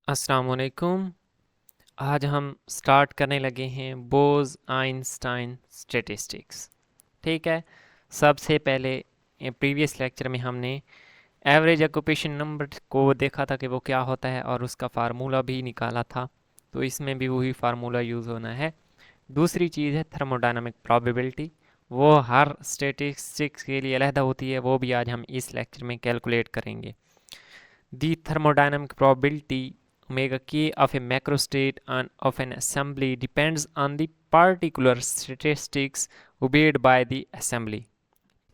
अस्सलाम वालेकुम। आज हम स्टार्ट करने लगे हैं बोज आइंस्टाइन स्टैटिस्टिक्स। ठीक है। सबसे पहले प्रीवियस लेक्चर में हमने एवरेज ऑक्यूपेशन नंबर को देखा था कि वो क्या होता है और उसका फार्मूला भी निकाला था। तो इसमें भी वही फार्मूला यूज़ होना है। दूसरी चीज़ है थर्मोडायनामिक प्रोबेबिलिटी। वो हर स्टैटिस्टिक्स के लिए अलहदा होती है, वो भी आज हम इस लेक्चर में कैलकुलेट करेंगे। The thermodynamic probability omega k of a macrostate and of an assembly depends on the particular statistics obeyed by the assembly।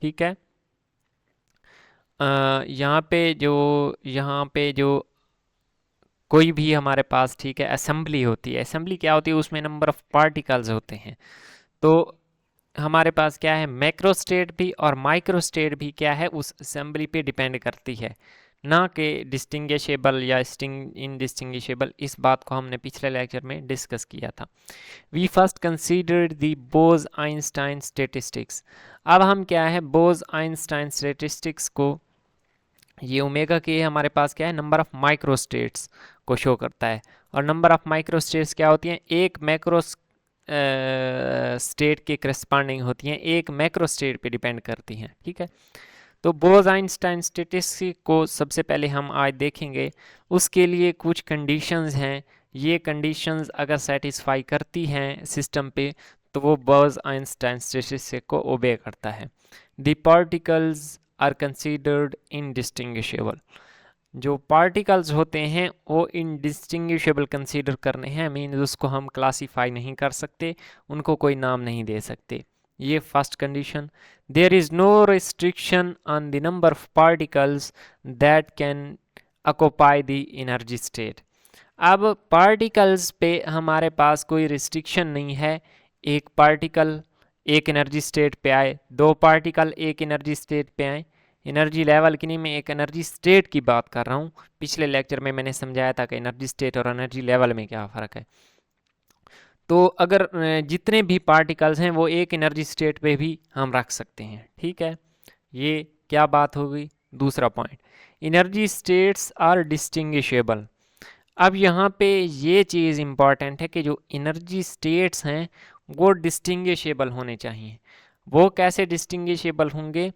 ठीक है। यहाँ पे जो कोई भी हमारे पास, ठीक है, असेंबली होती है। असेंबली क्या होती है? उसमें नंबर ऑफ पार्टिकल्स होते हैं। तो हमारे पास क्या है, मैक्रोस्टेट भी और माइक्रोस्टेट भी क्या है, उस असेंबली पे डिपेंड करती है, ना कि डिस्टिंग्विशेबल या इनडिस्टिंग्विशेबल। इस बात को हमने पिछले लेक्चर में डिस्कस किया था। We first considered the Bose Einstein statistics. अब हम क्या है, बोज आइंस्टाइन स्टेटिस्टिक्स को, ये ओमेगा के हमारे पास क्या है, नंबर ऑफ माइक्रोस्टेट्स को शो करता है। और नंबर ऑफ माइक्रोस्टेट्स क्या होती हैं? एक मैक्रो स्टेट के करस्पॉन्डिंग होती हैं, एक मैक्रो स्टेट पे डिपेंड करती हैं। ठीक है। तो बोज आइंस्टाइन स्टैटिस्टिक्स को सबसे पहले हम आज देखेंगे। उसके लिए कुछ कंडीशंस हैं। ये कंडीशंस अगर सेटिस्फाई करती हैं सिस्टम पे, तो वो बोज आइंस्टाइन स्टैटिस्टिक्स को ओबे करता है। The particles are considered indistinguishable. जो पार्टिकल्स होते हैं वो इनडिस्टिंग्विशेबल कंसीडर करने हैं, मीन उसको हम क्लासीफाई नहीं कर सकते, उनको कोई नाम नहीं दे सकते। ये first condition. There is no restriction on the number of particles that can occupy the energy state. अब पार्टिकल्स पे हमारे पास कोई रिस्ट्रिक्शन नहीं है। एक पार्टिकल एक एनर्जी स्टेट पे आए, दो पार्टिकल एक एनर्जी स्टेट पे आए। एनर्जी लेवल की नहीं, मैं एक एनर्जी स्टेट की बात कर रहा हूँ। पिछले लेक्चर में मैंने समझाया था कि एनर्जी स्टेट और एनर्जी लेवल में क्या फ़र्क है। तो अगर जितने भी पार्टिकल्स हैं वो एक एनर्जी स्टेट पे भी हम रख सकते हैं। ठीक है। ये क्या बात हो गई? दूसरा point, energy states are distinguishable. अब यहाँ पे ये चीज़ इम्पॉर्टेंट है कि जो एनर्जी स्टेट्स हैं वो डिस्टिंग्विशेबल होने चाहिए। वो कैसे डिस्टिंग्विशेबल होंगे?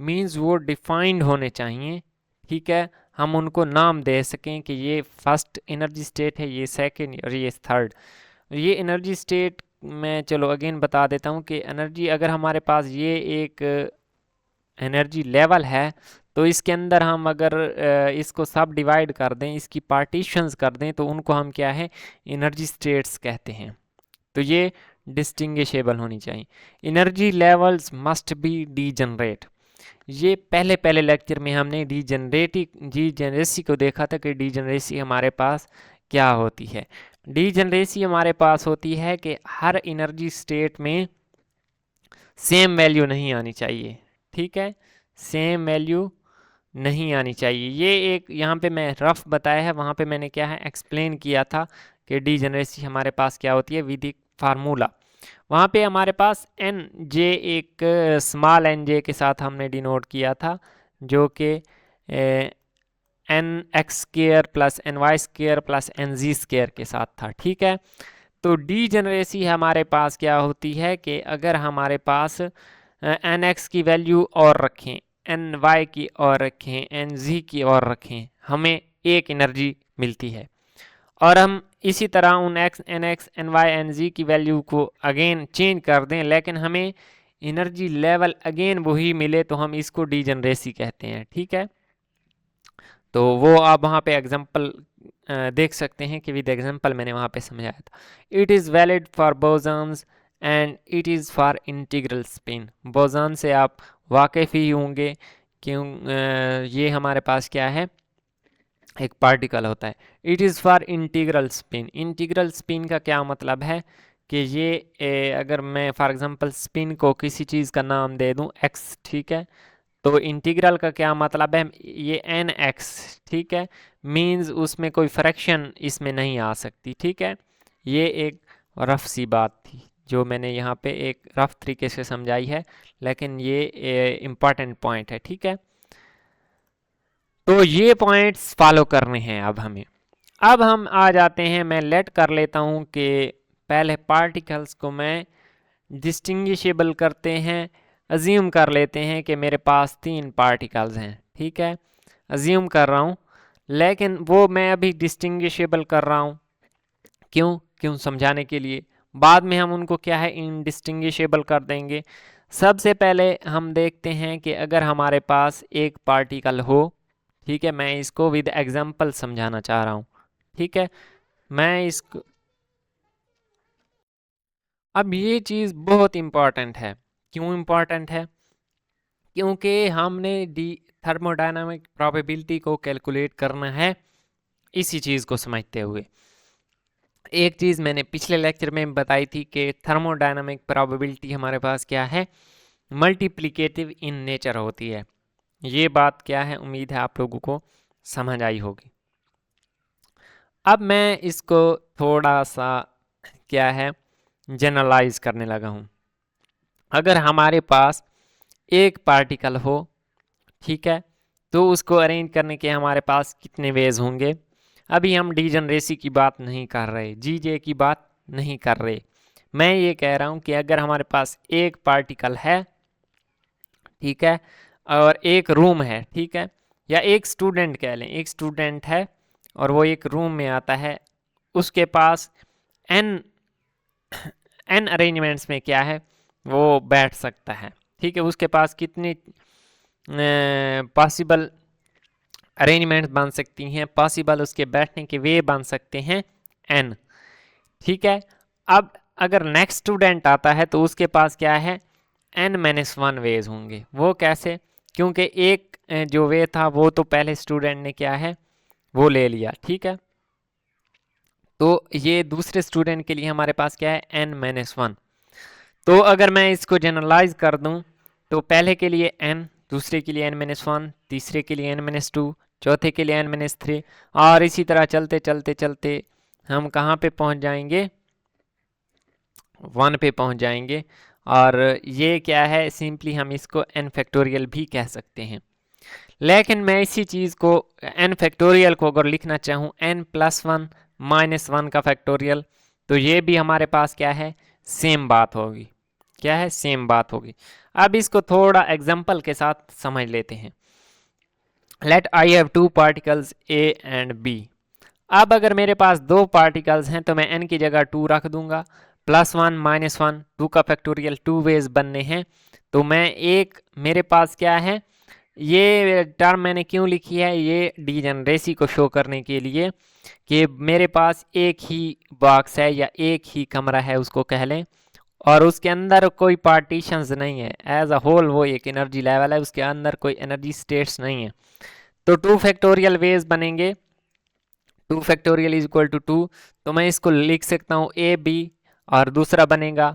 मींस वो डिफाइंड होने चाहिए। ठीक है। हम उनको नाम दे सकें कि ये फर्स्ट एनर्जी स्टेट है, ये सेकंड और ये थर्ड। ये एनर्जी स्टेट मैं चलो अगेन बता देता हूँ कि एनर्जी, अगर हमारे पास ये एक एनर्जी लेवल है, तो इसके अंदर हम अगर इसको सब डिवाइड कर दें, इसकी पार्टीशंस कर दें, तो उनको हम क्या है, एनर्जी स्टेट्स कहते हैं। तो ये डिस्टिंग्विशेबल होनी चाहिए। Energy levels must be degenerate. ये पहले पहले लेक्चर में हमने डीजनरेसी को देखा था कि डीजनरेसी हमारे पास क्या होती है। डीजनरेसी हमारे पास होती है कि हर एनर्जी स्टेट में सेम वैल्यू नहीं आनी चाहिए। ठीक है। सेम वैल्यू नहीं आनी चाहिए। ये एक यहाँ पे मैं रफ बताया है, वहाँ पे मैंने क्या है, एक्सप्लेन किया था कि डीजनरेसी हमारे पास क्या होती है विद फार्मूला। वहाँ पे हमारे पास एन जे, एक स्मॉल एन जे के साथ हमने डिनोट किया था, जो कि n x square plus n y square plus n z square के साथ था। ठीक है। तो डीजनरेसी हमारे पास क्या होती है कि अगर हमारे पास एन एक्स की वैल्यू और रखें, एन वाई की और रखें, एन जी की और रखें, हमें एक एनर्जी मिलती है। और हम इसी तरह उन x n x n y n z की वैल्यू को अगेन चेंज कर दें, लेकिन हमें एनर्जी लेवल अगेन वही मिले, तो हम इसको डीजनरेसी कहते हैं। ठीक है। तो वो आप वहाँ पे एग्जांपल देख सकते हैं कि विद एग्जांपल मैंने वहाँ पे समझाया था। It is valid for bosons and it is for integral spin. Boson से आप वाकिफ़ ही होंगे, क्यों ये हमारे पास क्या है, एक पार्टिकल होता है। It is for integral spin. Integral spin का क्या मतलब है कि ये अगर मैं फॉर एग्जांपल स्पिन को किसी चीज़ का नाम दे दूं एक्स, ठीक है, तो इंटीग्रल का क्या मतलब है, ये एन एक्स, ठीक है, मीन्स उसमें कोई फ्रैक्शन इसमें नहीं आ सकती। ठीक है। ये एक रफ सी बात थी जो मैंने यहाँ पे एक रफ तरीके से समझाई है, लेकिन ये इम्पॉर्टेंट पॉइंट है। ठीक है। तो ये पॉइंट्स फॉलो करने हैं अब हमें। अब हम आ जाते हैं, मैं लेट कर लेता हूँ कि पहले पार्टिकल्स को मैं डिस्टिंग्विशेबल करते हैं, अज्यूम कर लेते हैं कि मेरे पास 3 पार्टिकल्स हैं, ठीक है, अज्यूम कर रहा हूँ, लेकिन वो मैं अभी डिस्टिंग्विशेबल कर रहा हूँ, क्यों क्यों समझाने के लिए, बाद में हम उनको क्या है इनडिस्टिंग्विशेबल कर देंगे। सबसे पहले हम देखते हैं कि अगर हमारे पास एक पार्टिकल हो, ठीक है, मैं इसको विद एग्जांपल समझाना चाह रहा हूँ, ठीक है, मैं इसको, अब ये चीज़ बहुत इम्पॉर्टेंट है, क्यों इम्पॉर्टेंट है, क्योंकि हमने डी थर्मोडायनामिक प्रोबेबिलिटी को कैलकुलेट करना है इसी चीज़ को समझते हुए। एक चीज़ मैंने पिछले लेक्चर में बताई थी कि थर्मोडायनामिक प्रोबेबिलिटी हमारे पास क्या है, मल्टीप्लिकेटिव इन नेचर होती है। ये बात क्या है, उम्मीद है आप लोगों को समझ आई होगी। अब मैं इसको थोड़ा सा क्या है जनरलाइज करने लगा हूँ। अगर हमारे पास एक पार्टिकल हो, ठीक है, तो उसको अरेंज करने के हमारे पास कितने वेज होंगे। अभी हम डीजनरेसी की बात नहीं कर रहे, जीजे की बात नहीं कर रहे, मैं ये कह रहा हूँ कि अगर हमारे पास एक पार्टिकल है, ठीक है, और एक रूम है, ठीक है, या एक स्टूडेंट कह लें, एक स्टूडेंट है और वो एक रूम में आता है, उसके पास एन एन अरेंजमेंट्स में क्या है वो बैठ सकता है, ठीक है, उसके पास कितनी पॉसिबल अरेंजमेंट्स बन सकती हैं, पॉसिबल उसके बैठने के वे बन सकते हैं एन, ठीक है। अब अगर नेक्स्ट स्टूडेंट आता है तो उसके पास क्या है n-1 वेज होंगे। वो कैसे, क्योंकि एक जो वे था वो तो पहले स्टूडेंट ने क्या है वो ले लिया, ठीक है, तो ये दूसरे स्टूडेंट के लिए हमारे पास क्या है n-1। तो अगर मैं इसको जनरलाइज कर दूं तो पहले के लिए n, दूसरे के लिए n-1, तीसरे के लिए n-2, चौथे के लिए n-3, और इसी तरह चलते चलते चलते हम कहाँ पे पहुंच जाएंगे, 1 पे पहुंच जाएंगे। और ये क्या है, सिंपली हम इसको n फैक्टोरियल भी कह सकते हैं। लेकिन मैं इसी चीज़ को n फैक्टोरियल को अगर लिखना चाहूँ n+1 -1 का फैक्टोरियल, तो ये भी हमारे पास क्या है सेम बात होगी, क्या है सेम बात होगी। अब इसको थोड़ा एग्जांपल के साथ समझ लेते हैं। Let I have 2 particles a and b। अब अगर मेरे पास 2 पार्टिकल्स हैं तो मैं n की जगह 2 रख दूंगा, +1 -1, 2 का फैक्टोरियल 2 वेज बनने हैं, तो मैं एक मेरे पास क्या है, ये टर्म मैंने क्यों लिखी है, ये डीजनरेसी को शो करने के लिए कि मेरे पास एक ही बॉक्स है या एक ही कमरा है उसको कह लें, और उसके अंदर कोई पार्टीशंस नहीं है, एज अ होल वो एक एनर्जी लेवल है, उसके अंदर कोई एनर्जी स्टेट्स नहीं है, तो 2 फैक्टोरियल वेज बनेंगे, 2 फैक्टोरियल इज इक्वल टू 2, तो मैं इसको लिख सकता हूँ ए बी, और दूसरा बनेगा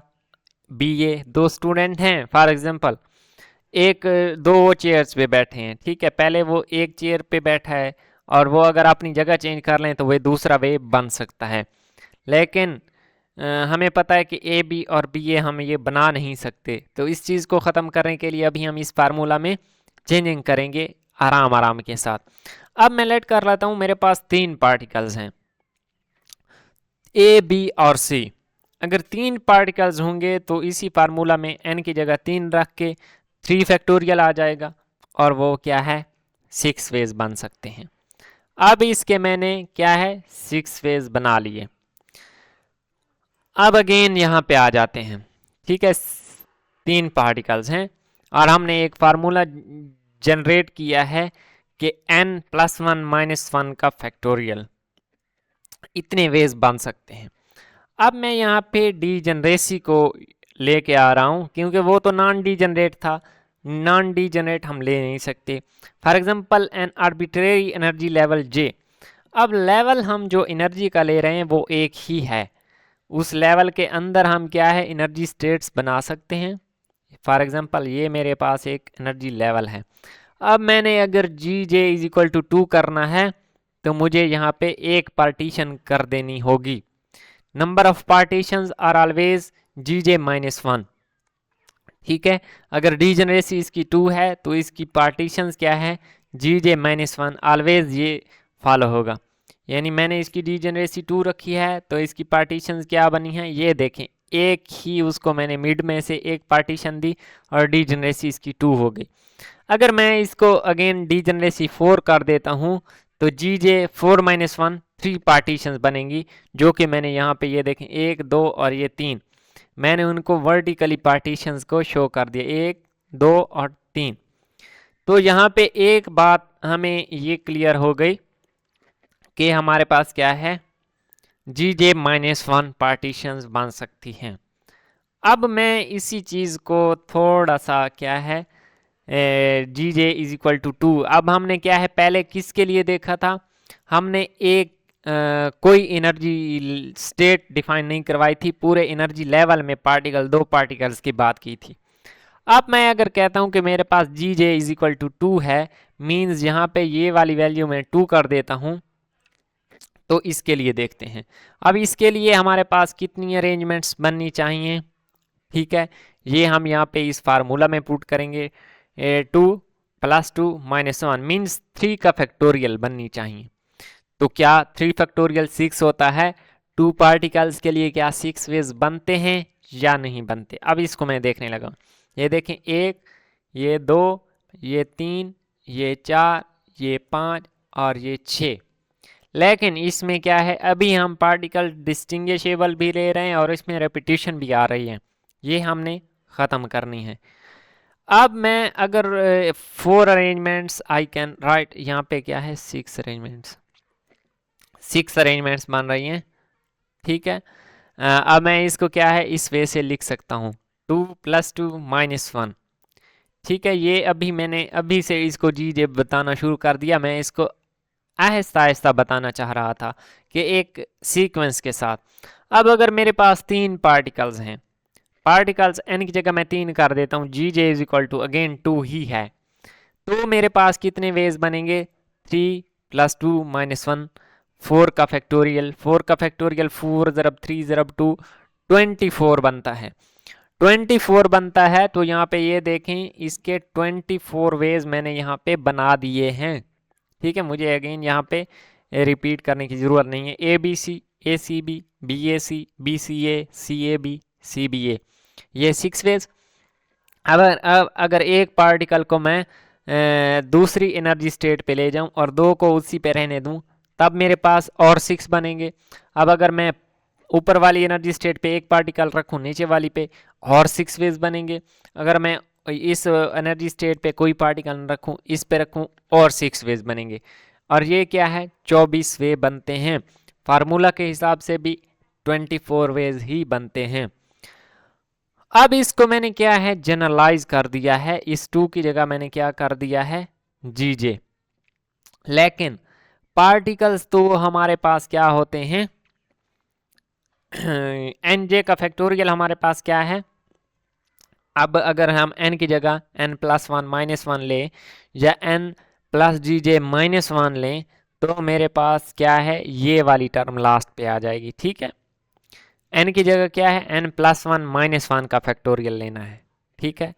बी ए। दो स्टूडेंट हैं फॉर एग्जांपल, एक दो चेयर्स पे बैठे हैं, ठीक है, पहले वो एक चेयर पे बैठा है और वो अगर अपनी जगह चेंज कर लें तो वह दूसरा वे बन सकता है, लेकिन हमें पता है कि ए बी और बी ए हम ये बना नहीं सकते, तो इस चीज़ को ख़त्म करने के लिए अभी हम इस फार्मूला में चेंजिंग करेंगे आराम आराम के साथ। अब मैं लेट कर लेता हूँ, मेरे पास 3 पार्टिकल्स हैं ए बी और सी। अगर 3 पार्टिकल्स होंगे तो इसी फार्मूला में n की जगह 3 रख के 3 फैक्टोरियल आ जाएगा, और वो क्या है 6 वेज बन सकते हैं। अब इसके मैंने क्या है 6 वेज बना लिए। अब अगेन यहाँ पे आ जाते हैं, ठीक है, 3 पार्टिकल्स हैं और हमने एक फार्मूला जनरेट किया है कि n+1 -1 का फैक्टोरियल, इतने वेज बन सकते हैं। अब मैं यहाँ पे डीजनरेसी को लेके आ रहा हूँ, क्योंकि वो तो नॉन डीजनरेट था, नॉन डीजनरेट हम ले नहीं सकते। For example an arbitrary energy level J, अब लेवल हम जो एनर्जी का ले रहे हैं वो एक ही है, उस लेवल के अंदर हम क्या है एनर्जी स्टेट्स बना सकते हैं। फॉर एग्जांपल ये मेरे पास एक एनर्जी लेवल है, अब मैंने अगर g j is equal to 2 करना है तो मुझे यहाँ पे एक पार्टीशन कर देनी होगी। Number of partitions are always G J -1, ठीक है, अगर डीजनरेसी इसकी 2 है तो इसकी पार्टीशंस क्या है जी जे -1, ऑलवेज ये फॉलो होगा। यानी मैंने इसकी डीजेनरेसी 2 रखी है, तो इसकी पार्टीशंस क्या बनी है, ये देखें, एक ही उसको मैंने मिड में से एक पार्टीशन दी और डीजेनरेसी इसकी 2 हो गई। अगर मैं इसको अगेन डीजेनरेसी 4 कर देता हूँ तो जी जे 4 - 1 3 पार्टीशंस बनेंगी, जो कि मैंने यहाँ पे ये देखें 1 2 और ये 3, मैंने उनको वर्टिकली पार्टीशंस को शो कर दिया, 1 2 और 3। तो यहाँ पे एक बात हमें ये क्लियर हो गई कि हमारे पास क्या है, जी जे -1 पार्टीशंस बन सकती हैं। अब मैं इसी चीज़ को थोड़ा सा क्या है, जी जे इज इक्वल टू 2, अब हमने क्या है पहले किसके लिए देखा था, हमने एक कोई एनर्जी स्टेट डिफाइन नहीं करवाई थी, पूरे एनर्जी लेवल में पार्टिकल, 2 पार्टिकल्स की बात की थी। अब मैं अगर कहता हूं कि मेरे पास जी जे इज इक्वल टू 2 है, मीन्स यहाँ पे ये वाली वैल्यू मैं 2 कर देता हूं। तो इसके लिए देखते हैं, अब इसके लिए हमारे पास कितनी अरेंजमेंट्स बननी चाहिए, ठीक है, ये हम यहाँ पे इस फार्मूला में पुट करेंगे, 2 + 2 - 1 मीन्स 3 का फैक्टोरियल बननी चाहिए। तो क्या 3 फैक्टोरियल 6 होता है, 2 पार्टिकल्स के लिए क्या 6 वेज बनते हैं या नहीं बनते। अब इसको मैं देखने लगा, ये देखें 1, ये 2, ये 3, ये 4, ये 5 और ये 6। लेकिन इसमें क्या है, अभी हम पार्टिकल डिस्टिंग्विशेबल भी ले रहे हैं और इसमें रेपिटेशन भी आ रही है, ये हमने ख़त्म करनी है। अब मैं अगर 4 अरेंजमेंट्स आई कैन राइट, यहाँ पे क्या है 6 अरेंजमेंट्स, 6 अरेंजमेंट्स बन रही हैं, ठीक है। अब मैं इसको क्या है इस वे से लिख सकता हूँ, 2 + 2 - 1, ठीक है। ये अभी मैंने अभी से इसको जी जे बताना शुरू कर दिया, मैं इसको आहिस्ता आहिस्ता बताना चाह रहा था कि एक सीक्वेंस के साथ। अब अगर मेरे पास 3 पार्टिकल्स हैं, पार्टिकल्स n की जगह मैं 3 कर देता हूँ, जी j is equal to again 2 ही है, तो मेरे पास कितने वेज बनेंगे, 3 + 2 - 1, 4 का फैक्टोरियल, 4 का फैक्टोरियल 4 × 3 × 2 24 बनता है, 24 बनता है। तो यहाँ पे ये देखें इसके 24 वेज मैंने यहाँ पे बना दिए हैं, ठीक है। मुझे अगेन यहाँ पे रिपीट करने की ज़रूरत नहीं है, ABC, ACB, BAC, BCA, CAB, CBA, ये 6 वेज। अब अगर एक पार्टिकल को मैं दूसरी एनर्जी स्टेट पे ले जाऊं और 2 को उसी पे रहने दूं, तब मेरे पास और 6 बनेंगे। अब अगर मैं ऊपर वाली एनर्जी स्टेट पे एक पार्टिकल रखूं, नीचे वाली पे और 6 वेज बनेंगे। अगर मैं इस एनर्जी स्टेट पे कोई पार्टिकल रखूं, इस पे रखूं, और 6 वेज बनेंगे। और ये क्या है 24 वे बनते हैं, फार्मूला के हिसाब से भी 24 वेज ही बनते हैं। अब इसको मैंने क्या है जनरलाइज कर दिया है, इस 2 की जगह मैंने क्या कर दिया है जी जे। लेकिन पार्टिकल्स तो हमारे पास क्या होते हैं, एन जे का फैक्टोरियल हमारे पास क्या है। अब अगर हम n की जगह n+1 - 1 ले या n + जी जे -1 लें, तो मेरे पास क्या है ये वाली टर्म लास्ट पे आ जाएगी, ठीक है। n की जगह क्या है n+1 - 1 का फैक्टोरियल लेना है, ठीक है।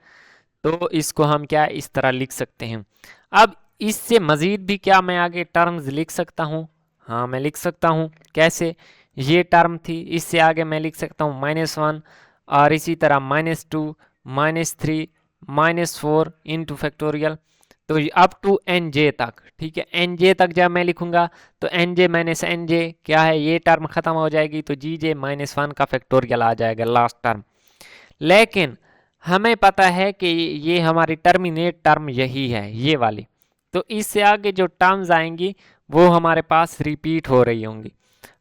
तो इसको हम क्या इस तरह लिख सकते हैं। अब इससे मज़ीद भी क्या मैं आगे टर्म्स लिख सकता हूँ, हाँ मैं लिख सकता हूँ। कैसे, ये टर्म थी, इससे आगे मैं लिख सकता हूँ -1 और इसी तरह -2 -3 -4 इंटू फैक्टोरियल, तो अप टू एन जे तक, ठीक है। एन जे तक जब मैं लिखूंगा तो n j minus n j क्या है, ये टर्म खत्म हो जाएगी, तो जी जे -1 का फैक्टोरियल आ जाएगा लास्ट टर्म। लेकिन हमें पता है कि ये हमारी टर्मिनेट टर्म यही है, ये वाली, तो इससे आगे जो टर्म्स आएंगी वो हमारे पास रिपीट हो रही होंगी।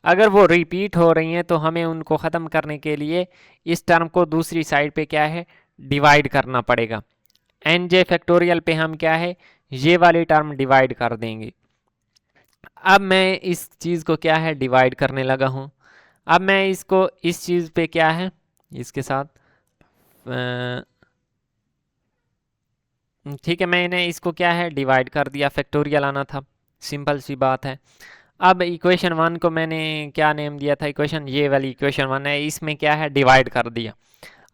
अगर वो रिपीट हो रही हैं तो हमें उनको ख़त्म करने के लिए इस टर्म को दूसरी साइड पे क्या है डिवाइड करना पड़ेगा। एन जे फैक्टोरियल पे हम क्या है ये वाली टर्म डिवाइड कर देंगे। अब मैं इस चीज़ को क्या है डिवाइड करने लगा हूँ। अब मैं इसको इस चीज़ पे क्या है इसके साथ ठीक है, मैंने इसको क्या है डिवाइड कर दिया, फैक्टोरियल आना था, सिंपल सी बात है। अब इक्वेशन 1 को मैंने क्या नेम दिया था, इक्वेशन ये वाली इक्वेशन 1 है, इसमें क्या है डिवाइड कर दिया।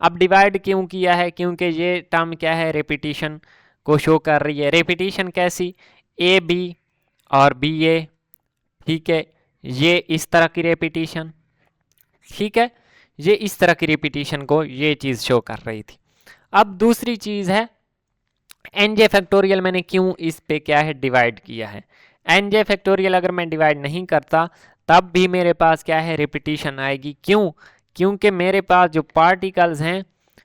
अब डिवाइड क्यों किया है, क्योंकि ये टर्म क्या है रेपिटेशन को शो कर रही है। रेपिटेशन कैसी, ए बी और बी ए, ठीक है, ये इस तरह की रेपिटेशन, ठीक है, ये इस तरह की रेपिटेशन को ये चीज़ शो कर रही थी। अब दूसरी चीज़ है एन जे फैक्टोरियल, मैंने क्यों इस पे क्या है डिवाइड किया है। एन जे फैक्टोरियल अगर मैं डिवाइड नहीं करता तब भी मेरे पास क्या है रिपीटिशन आएगी। क्यों? क्योंकि मेरे पास जो पार्टिकल्स हैं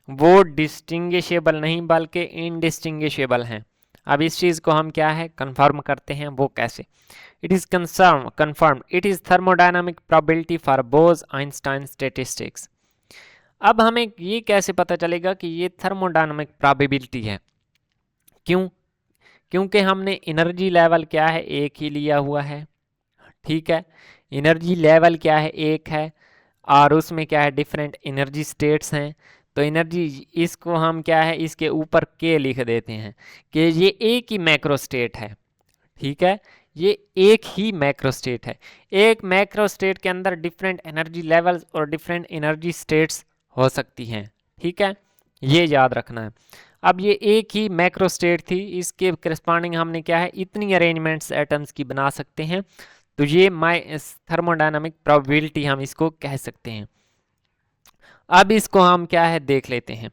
वो डिस्टिंग्विशेबल नहीं बल्कि इनडिस्टिंग्विशेबल हैं। अब इस चीज़ को हम क्या है कंफर्म करते हैं, वो कैसे? It is confirmed it is thermodynamic probability for Bose Einstein statistics. अब हमें ये कैसे पता चलेगा कि ये थर्मोडायनामिक प्रोबेबिलिटी है? क्यों? क्योंकि हमने एनर्जी लेवल क्या है एक ही लिया हुआ है, ठीक है, एनर्जी लेवल क्या है एक है और उसमें क्या है डिफरेंट एनर्जी स्टेट्स हैं। तो एनर्जी इसको हम क्या है इसके ऊपर के लिख देते हैं कि ये एक ही मैक्रो स्टेट है, ठीक है, ये एक ही मैक्रो स्टेट है। एक मैक्रो स्टेट के अंदर डिफरेंट एनर्जी लेवल्स और डिफरेंट एनर्जी स्टेट्स हो सकती हैं, ठीक है, ये याद रखना है। अब ये एक ही मैक्रो स्टेट थी, इसके करस्पॉन्डिंग हमने क्या है इतनी अरेंजमेंट्स एटम्स की बना सकते हैं। तो ये थर्मोडायनामिक प्रोबेबिलिटी हम इसको कह सकते हैं। अब इसको हम क्या है देख लेते हैं।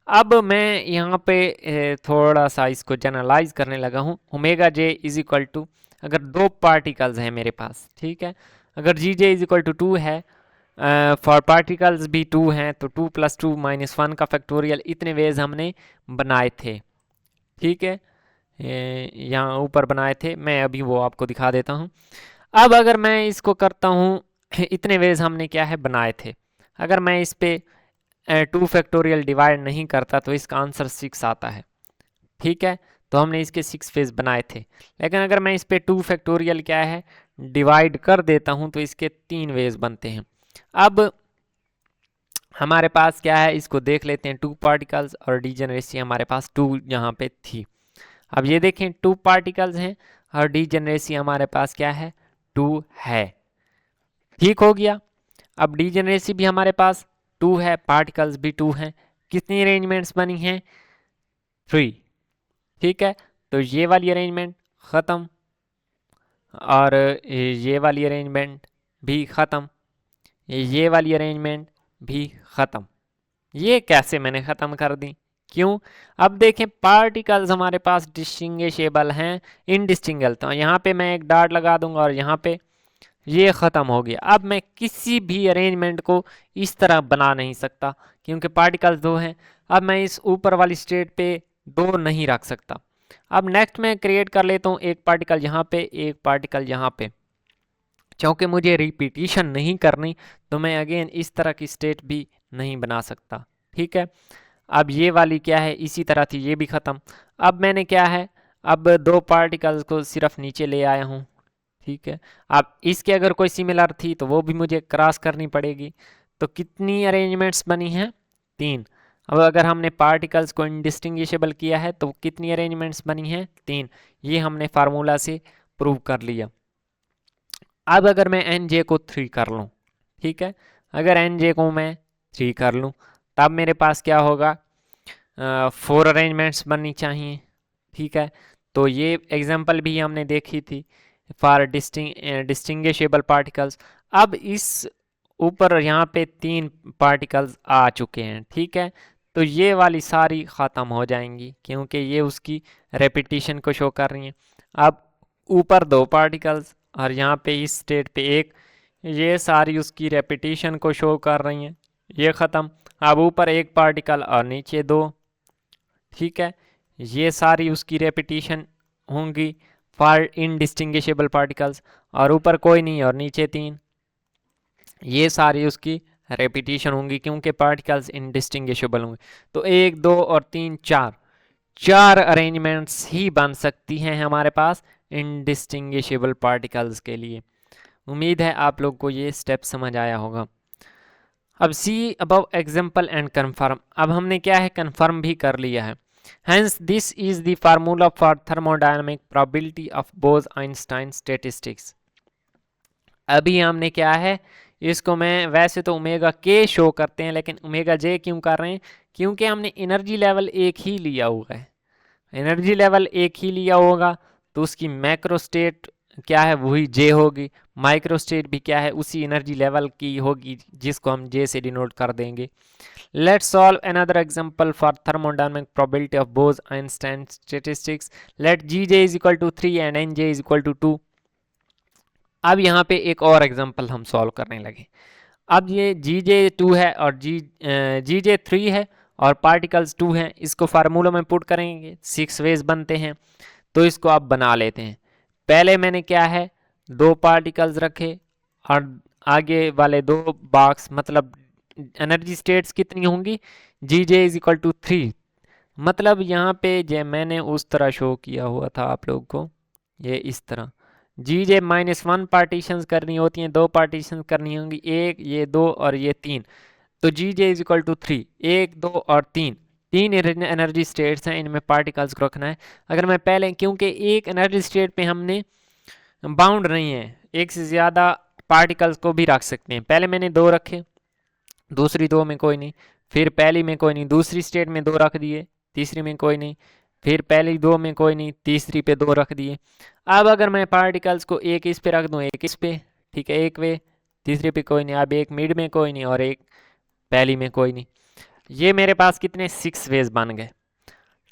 अब मैं यहाँ पे थोड़ा सा इसको जनरलाइज करने लगा हूँ। Omega j is equal to, अगर दो पार्टिकल्स हैं मेरे पास, ठीक है, अगर g j is equal to 2 है, फॉर पार्टिकल्स भी 2 हैं, तो 2 + 2 - 1 का फैक्टोरियल इतने वेज हमने बनाए थे, ठीक है, यहाँ ऊपर बनाए थे, मैं अभी वो आपको दिखा देता हूँ। अब अगर मैं इसको करता हूँ इतने वेज हमने क्या है बनाए थे, अगर मैं इस पे 2 फैक्टोरियल डिवाइड नहीं करता तो इसका आंसर 6 आता है, ठीक है, तो हमने इसके 6 फेज बनाए थे। लेकिन अगर मैं इस पे 2 फैक्टोरियल क्या है डिवाइड कर देता हूँ तो इसके 3 वेज बनते हैं। अब हमारे पास क्या है इसको देख लेते हैं, 2 पार्टिकल्स और डीजेनरेसी हमारे पास 2 यहाँ पे थी। अब ये देखें 2 पार्टिकल्स हैं और डीजेनरेसी हमारे पास क्या है 2 है, ठीक हो गया। अब डीजेनरेसी भी हमारे पास 2 है, पार्टिकल्स भी 2 हैं, कितनी अरेंजमेंट्स बनी हैं 3, ठीक है, तो ये वाली अरेंजमेंट ख़त्म और ये वाली अरेंजमेंट भी ख़त्म, ये वाली अरेंजमेंट भी ख़त्म। ये कैसे मैंने ख़त्म कर दी? क्यों? अब देखें पार्टिकल्स हमारे पास डिस्टिंग्विशेबल हैं इनडिस्टिंगल, तो यहाँ पे मैं एक डॉट लगा दूंगा और यहाँ पे ये ख़त्म हो गया। अब मैं किसी भी अरेंजमेंट को इस तरह बना नहीं सकता क्योंकि पार्टिकल्स 2 हैं। अब मैं इस ऊपर वाली स्टेट पे 2 नहीं रख सकता। अब नेक्स्ट मैं क्रिएट कर लेता हूँ एक पार्टिकल यहाँ पे, एक पार्टिकल यहाँ पे। क्योंकि मुझे रिपीटिशन नहीं करनी तो मैं अगेन इस तरह की स्टेट भी नहीं बना सकता, ठीक है। अब ये वाली क्या है इसी तरह थी, ये भी ख़त्म। अब मैंने क्या है अब 2 पार्टिकल्स को सिर्फ नीचे ले आया हूँ, ठीक है। अब इसके अगर कोई सिमिलर थी तो वो भी मुझे क्रॉस करनी पड़ेगी। तो कितनी अरेंजमेंट्स बनी हैं 3। अब अगर हमने पार्टिकल्स को इनडिस्टिंग्विशेबल किया है तो कितनी अरेंजमेंट्स बनी हैं 3, ये हमने फार्मूला से प्रूव कर लिया। अब अगर मैं एन जे को 3 कर लूँ, ठीक है, अगर एन जे को मैं 3 कर लूँ तब मेरे पास क्या होगा 4 अरेंजमेंट्स बननी चाहिए, ठीक है। तो ये एग्जांपल भी हमने देखी थी फॉर डिस्टिंग्विशेबल पार्टिकल्स। अब इस ऊपर यहाँ पे 3 पार्टिकल्स आ चुके हैं, ठीक है, तो ये वाली सारी ख़त्म हो जाएंगी क्योंकि ये उसकी रेपिटेशन को शो कर रही हैं। अब ऊपर 2 पार्टिकल्स और यहाँ पे इस स्टेट पे 1, ये सारी उसकी रेपिटेशन को शो कर रही हैं, ये ख़त्म। अब ऊपर 1 पार्टिकल और नीचे 2, ठीक है, ये सारी उसकी रेपिटेशन होंगी फॉर इनडिस्टिंग्विशेबल पार्टिकल्स, और ऊपर कोई नहीं और नीचे 3, ये सारी उसकी रेपिटेशन होंगी क्योंकि पार्टिकल्स इनडिस्टिंग्विशेबल होंगे। तो 1 2 और 3 4 अरेंजमेंट्स ही बन सकती हैं हमारे पास इनडिस्टिंग्विशेबल पार्टिकल्स के लिए। उम्मीद है आप लोग को ये स्टेप समझ आया होगा। अब सी अबव एग्जाम्पल एंड कन्फर्म, अब हमने क्या है कन्फर्म भी कर लिया है। Hence, this is the formula for thermodynamic probability of Bose-Einstein statistics. अभी हमने क्या है इसको मैं वैसे तो ओमेगा के शो करते हैं लेकिन ओमेगा जे क्यों कर रहे हैं? क्योंकि हमने एनर्जी लेवल एक ही लिया हुआ है। एनर्जी लेवल एक ही लिया होगा तो उसकी मैक्रो स्टेट क्या है वही जे होगी, माइक्रो स्टेट भी क्या है उसी एनर्जी लेवल की होगी जिसको हम जे से डिनोट कर देंगे। Let's solve another example for thermodynamic probability of Bose-Einstein statistics. Let Gj is equal to 3 and Nj is equal to 2. अब यहाँ पे एक और एग्जांपल हम सॉल्व करने लगे। अब ये Gj 2 है और Gj 3 है और पार्टिकल्स 2 हैं, इसको फार्मूला में पुट करेंगे, 6 वेज बनते हैं। तो इसको आप बना लेते हैं। पहले मैंने क्या है 2 पार्टिकल्स रखे और आगे वाले 2 बॉक्स, मतलब एनर्जी स्टेट्स कितनी होंगी, Gj इज इक्वल टू 3। मतलब यहाँ पे जो मैंने उस तरह शो किया हुआ था आप लोग को, ये इस तरह Gj -1 पार्टीशन करनी होती हैं, 2 पार्टीशन करनी होंगी, एक ये 2 और ये 3। तो Gj इज इक्वल टू 3, 1 2 और 3 एनर्जी स्टेट्स हैं, इनमें पार्टिकल्स को रखना है। अगर मैं पहले, क्योंकि एक एनर्जी स्टेट पे हमने बाउंड नहीं है, एक से ज़्यादा पार्टिकल्स को भी रख सकते हैं। पहले मैंने 2 रखे, दूसरी 2 में कोई नहीं, फिर पहली में कोई नहीं, दूसरी स्टेट में 2 रख दिए, तीसरी में कोई नहीं, फिर पहली 2 में कोई नहीं, तीसरी पे 2 रख दिए। अब अगर मैं पार्टिकल्स को एक इस पे रख दूं, एक इस पे, ठीक है, एक वे, तीसरे पे कोई नहीं, अब एक मिड में कोई नहीं और एक पहली में कोई नहीं। ये मेरे पास कितने 6 वेज बन गए,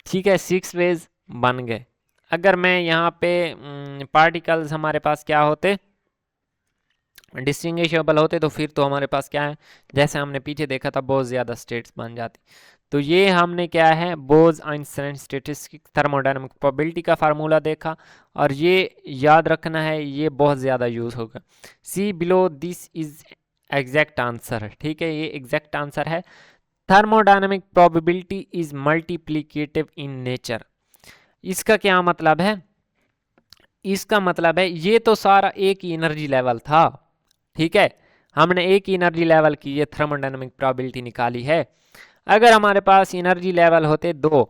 ठीक है, 6 वेज बन गए। अगर मैं यहाँ पे पार्टिकल्स हमारे पास क्या होते, डिस्टिंग्विशेबल होते, तो फिर तो हमारे पास क्या है, जैसे हमने पीछे देखा था, बहुत ज़्यादा स्टेट्स बन जाती। तो ये हमने क्या है बोस-आइंस्टाइन स्टैटिस्टिक थर्मोडायनामिक प्रोबेबिलिटी का फार्मूला देखा, और ये याद रखना है, ये बहुत ज़्यादा यूज़ होगा। See below this is exact answer, ठीक है, ये एग्जैक्ट आंसर है। Thermodynamic probability is multiplicative in nature. इसका क्या मतलब है, इसका मतलब है ये तो सारा एक ही एनर्जी लेवल था, ठीक है, हमने एक ही एनर्जी लेवल की ये थर्मोडायनामिक प्रोबेबिलिटी निकाली है। अगर हमारे पास एनर्जी लेवल होते 2,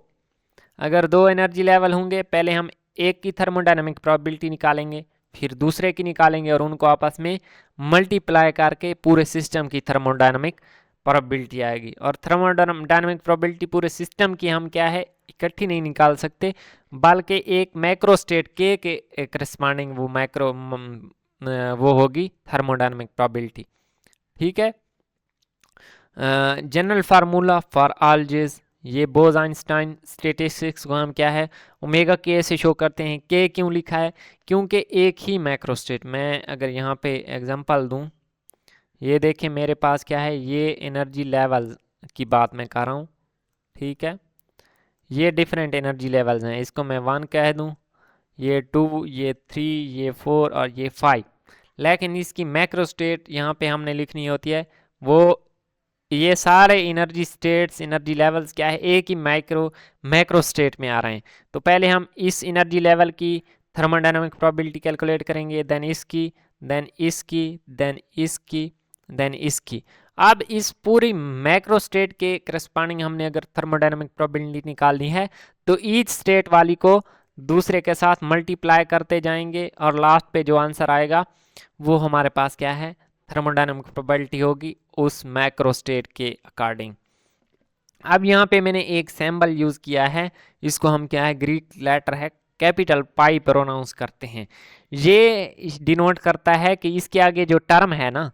अगर 2 एनर्जी लेवल होंगे, पहले हम एक की थर्मोडायनामिक प्रोबेबिलिटी निकालेंगे, फिर दूसरे की निकालेंगे और उनको आपस में मल्टीप्लाई करके पूरे सिस्टम की थर्मोडायनामिक प्रोबेबिलिटी आएगी। और थर्मोडायनामिक प्रोबेबिलिटी पूरे सिस्टम की हम क्या है इकट्ठी नहीं निकाल सकते, बल्कि एक मैक्रो स्टेट के करस्पॉन्डिंग वो होगी थर्मोडायनामिक प्रोबेबिलिटी, ठीक है। जनरल फार्मूला फॉर ऑल जेज, ये बोस-आइंस्टाइन स्टैटिस्टिक्स को हम क्या है ओमेगा के से शो करते हैं। के क्यों लिखा है, क्योंकि एक ही मैक्रो स्टेट, मैं अगर यहाँ पे एग्जांपल दूं, ये देखें मेरे पास क्या है, ये एनर्जी लेवल की बात मैं कर रहा हूँ, ठीक है, ये डिफरेंट एनर्जी लेवल्स हैं, इसको मैं 1 कह दूं, ये 2, ये 3, ये 4 और ये 5। लेकिन इसकी मैक्रो स्टेट यहाँ पे हमने लिखनी होती है, वो ये सारे एनर्जी स्टेट्स एनर्जी लेवल्स क्या है एक ही मैक्रो स्टेट में आ रहे हैं। तो पहले हम इस एनर्जी लेवल की थर्मोडायनामिक प्रोबेबिलिटी कैलकुलेट करेंगे, देन इसकी, देन इसकी, देन इसकी, देन इसकी। अब इस पूरी मैक्रो स्टेट के करस्पॉन्डिंग हमने अगर थर्मोडायनामिक प्रोबेबिलिटी निकालनी है, तो ईच स्टेट वाली को दूसरे के साथ मल्टीप्लाई करते जाएंगे और लास्ट पे जो आंसर आएगा वो हमारे पास क्या है थर्मोडायनामिक प्रोबेबिलिटी होगी उस मैक्रो स्टेट के अकॉर्डिंग। अब यहाँ पे मैंने एक सिंबल यूज़ किया है, इसको हम क्या है ग्रीक लेटर है कैपिटल पाई प्रोनाउंस करते हैं। ये डिनोट करता है कि इसके आगे जो टर्म है ना,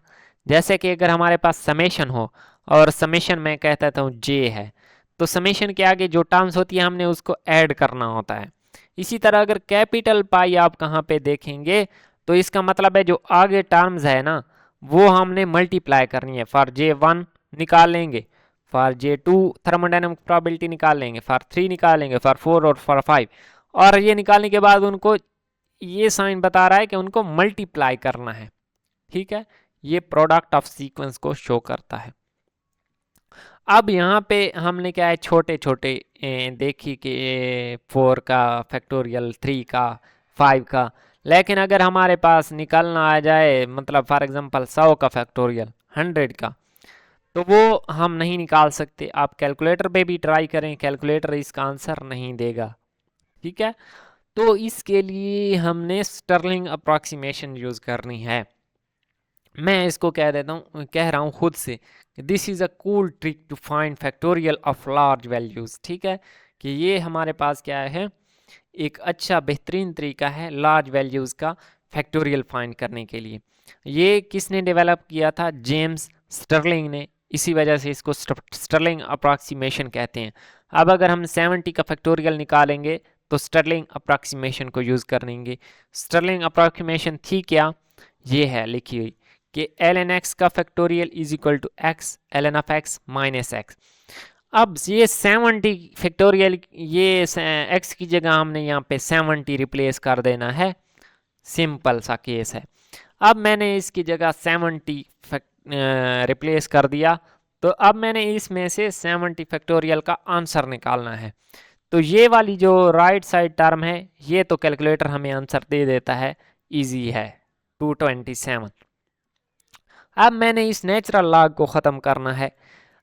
जैसे कि अगर हमारे पास समेशन हो और समेशन मैं कहता था जे है, तो समेशन के आगे जो टर्म्स होती है हमने उसको ऐड करना होता है। इसी तरह अगर कैपिटल पाई आप कहाँ पे देखेंगे, तो इसका मतलब है जो आगे टर्म्स है ना वो हमने मल्टीप्लाई करनी है। फॉर J1 निकाल लेंगे, फॉर J2 थर्मोडायनामिक प्रोबेबिलिटी निकाल लेंगे, फॉर 3 निकालेंगे, फॉर 4 और फॉर 5। और ये निकालने के बाद उनको ये साइन बता रहा है कि उनको मल्टीप्लाई करना है, ठीक है, ये प्रोडक्ट ऑफ सीक्वेंस को शो करता है। अब यहाँ पे हमने क्या है छोटे छोटे देखी कि 4 का फैक्टोरियल, 3 का, 5 का, लेकिन अगर हमारे पास निकालना आ जाए मतलब फॉर एग्जांपल 100 का फैक्टोरियल, 100 का, तो वो हम नहीं निकाल सकते। आप कैलकुलेटर पे भी ट्राई करें, कैलकुलेटर इसका आंसर नहीं देगा, ठीक है। तो इसके लिए हमने स्टर्लिंग अप्रॉक्सीमेशन यूज़ करनी है। मैं इसको कह देता हूँ, कह रहा हूँ खुद से, this is a cool trick to find factorial of large values, ठीक है, कि ये हमारे पास क्या है एक अच्छा बेहतरीन तरीका है लार्ज वैल्यूज़ का फैक्टोरियल फाइंड करने के लिए। ये किसने डेवलप किया था? जेम्स स्टर्लिंग ने। इसी वजह से इसको स्टर्लिंग अप्रॉक्सीमेशन कहते हैं। अब अगर हम 70 का फैक्टोरियल निकालेंगे तो स्टर्लिंग अप्रॉक्सीमेशन को यूज़ करेंगे। स्टर्लिंग अप्रॉक्सीमेशन थी क्या? ये है लिखी हुई कि ln x का factorial is equal to x ln of x minus x। अब ये 70 फैक्टोरियल, ये x की जगह हमने यहाँ पे 70 रिप्लेस कर देना है। सिंपल सा केस है। अब मैंने इसकी जगह 70 रिप्लेस कर दिया, तो अब मैंने इसमें से 70 फैक्टोरियल का आंसर निकालना है। तो ये वाली जो राइट साइड टर्म है, ये तो कैलकुलेटर हमें आंसर दे देता है, इजी है 227। अब मैंने इस नेचुरल लॉग को ख़त्म करना है।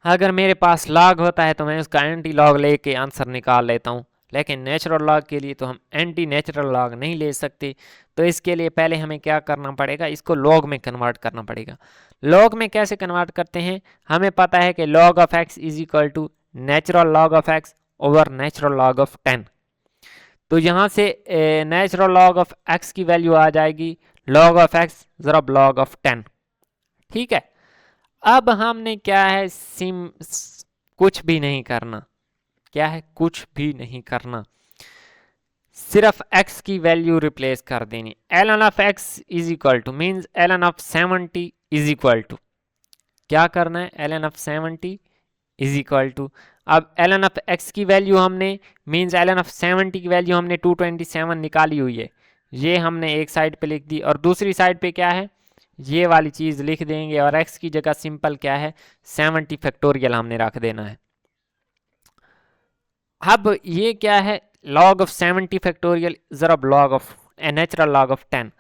अगर मेरे पास लॉग होता है तो मैं उसका एंटी लॉग लेके आंसर निकाल लेता हूँ, लेकिन नेचुरल लॉग के लिए तो हम एंटी नेचुरल लॉग नहीं ले सकते। तो इसके लिए पहले हमें क्या करना पड़ेगा? इसको लॉग में कन्वर्ट करना पड़ेगा। लॉग में कैसे कन्वर्ट करते हैं? हमें पता है कि log of x is equal to natural log of x over natural log of 10। तो यहाँ से नेचुरल लॉग ऑफ एक्स की वैल्यू आ जाएगी लॉग ऑफ एक्स ज़रा लॉग ऑफ 10। ठीक है। अब हमने क्या है, कुछ भी नहीं करना। क्या है? कुछ भी नहीं करना, सिर्फ x की वैल्यू रिप्लेस कर देनी। ln of x is equal to means ln of 70 is equal to क्या करना है? ln of 70 is equal to, अब ln ऑफ x की वैल्यू हमने मीन्स ln ऑफ 70 की वैल्यू हमने 227 निकाली हुई है, ये हमने एक साइड पे लिख दी। और दूसरी साइड पे क्या है? ये वाली चीज़ लिख देंगे और x की जगह सिंपल क्या है? 70 फैक्टोरियल हमने रख देना है। अब ये क्या है? लॉग ऑफ 70 फैक्टोरियल ज़रा log of natural log of 10।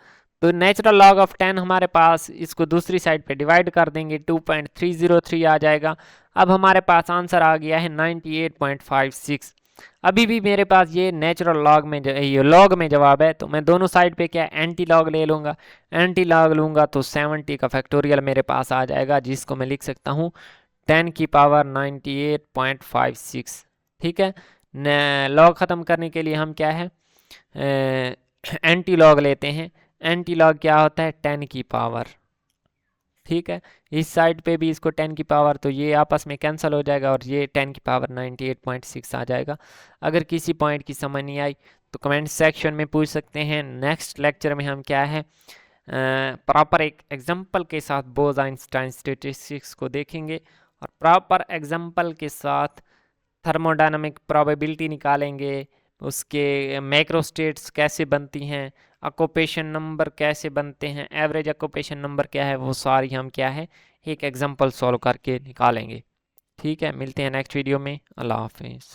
तो नेचुरल लॉग ऑफ 10 हमारे पास, इसको दूसरी साइड पे डिवाइड कर देंगे, 2.303 आ जाएगा। अब हमारे पास आंसर आ गया है 98.56। अभी भी मेरे पास ये नेचुरल लॉग में ये लॉग में जवाब है, तो मैं दोनों साइड पे क्या एंटी लॉग ले लूँगा। एंटी लॉग लूँगा तो 70 का फैक्टोरियल मेरे पास आ जाएगा, जिसको मैं लिख सकता हूँ 10 की पावर 98.56। ठीक है। लॉग ख़त्म करने के लिए हम क्या है, एंटी लॉग लेते हैं। एंटी लॉग क्या होता है? 10 की पावर। ठीक है। इस साइड पे भी इसको 10 की पावर, तो ये आपस में कैंसिल हो जाएगा और ये 10 की पावर 98.6 आ जाएगा। अगर किसी पॉइंट की समझ नहीं आई तो कमेंट सेक्शन में पूछ सकते हैं। नेक्स्ट लेक्चर में हम क्या है, प्रॉपर एक एग्जांपल के साथ बोस-आइंस्टाइन स्टैटिस्टिक्स को देखेंगे और प्रॉपर एग्जांपल के साथ थर्मोडायनामिक प्रोबेबिलिटी निकालेंगे, उसके मैक्रोस्टेट्स कैसे बनती हैं, ऑक्यूपेशन नंबर कैसे बनते हैं, एवरेज ऑक्यूपेशन नंबर क्या है, वो सारी हम क्या है एक एग्जांपल सॉल्व करके निकालेंगे। ठीक है, मिलते हैं नेक्स्ट वीडियो में। अल्लाह हाफिज़।